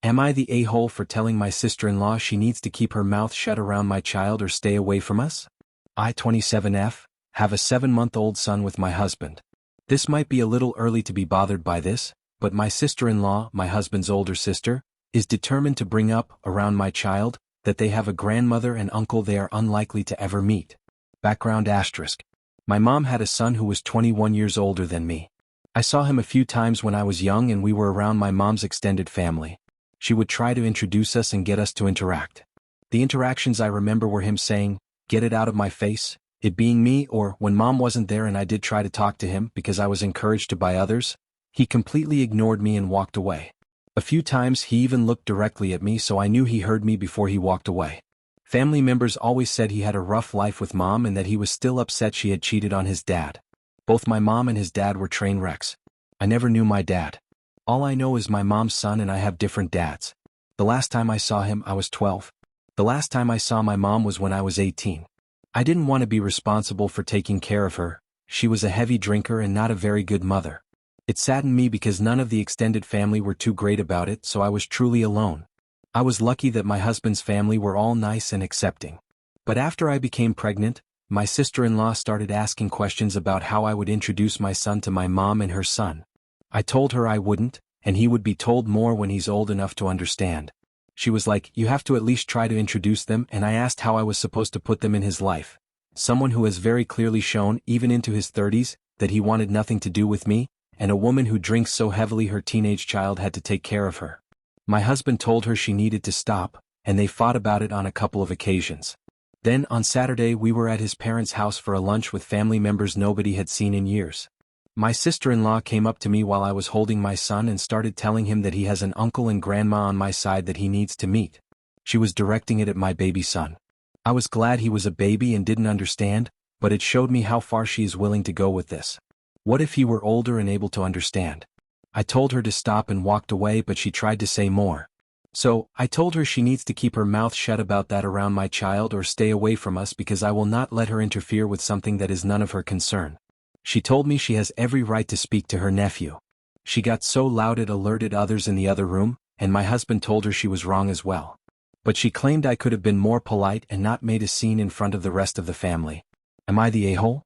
Am I the a-hole for telling my sister-in-law she needs to keep her mouth shut around my child or stay away from us? I, 27F, have a 7-month-old son with my husband. This might be a little early to be bothered by this, but my sister-in-law, my husband's older sister, is determined to bring up, around my child, that they have a grandmother and uncle they are unlikely to ever meet. Background asterisk. My mom had a son who was 21 years older than me. I saw him a few times when I was young and we were around my mom's extended family. She would try to introduce us and get us to interact. The interactions I remember were him saying, "Get it out of my face," it being me, or when mom wasn't there and I did try to talk to him because I was encouraged to by others, he completely ignored me and walked away. A few times he even looked directly at me, so I knew he heard me before he walked away. Family members always said he had a rough life with mom and that he was still upset she had cheated on his dad. Both my mom and his dad were train wrecks. I never knew my dad. All I know is my mom's son and I have different dads. The last time I saw him I was 12. The last time I saw my mom was when I was 18. I didn't want to be responsible for taking care of her. She was a heavy drinker and not a very good mother. It saddened me because none of the extended family were too great about it, so I was truly alone. I was lucky that my husband's family were all nice and accepting. But after I became pregnant, my sister-in-law started asking questions about how I would introduce my son to my mom and her son. I told her I wouldn't, and he would be told more when he's old enough to understand. She was like, "You have to at least try to introduce them," and I asked how I was supposed to put them in his life. Someone who has very clearly shown, even into his 30s, that he wanted nothing to do with me, and a woman who drinks so heavily her teenage child had to take care of her. My husband told her she needed to stop, and they fought about it on a couple of occasions. Then on Saturday we were at his parents' house for a lunch with family members nobody had seen in years. My sister-in-law came up to me while I was holding my son and started telling him that he has an uncle and grandma on my side that he needs to meet. She was directing it at my baby son. I was glad he was a baby and didn't understand, but it showed me how far she is willing to go with this. What if he were older and able to understand? I told her to stop and walked away, but she tried to say more. So, I told her she needs to keep her mouth shut about that around my child or stay away from us because I will not let her interfere with something that is none of her concern. She told me she has every right to speak to her nephew. She got so loud it alerted others in the other room, and my husband told her she was wrong as well. But she claimed I could have been more polite and not made a scene in front of the rest of the family. Am I the a-hole?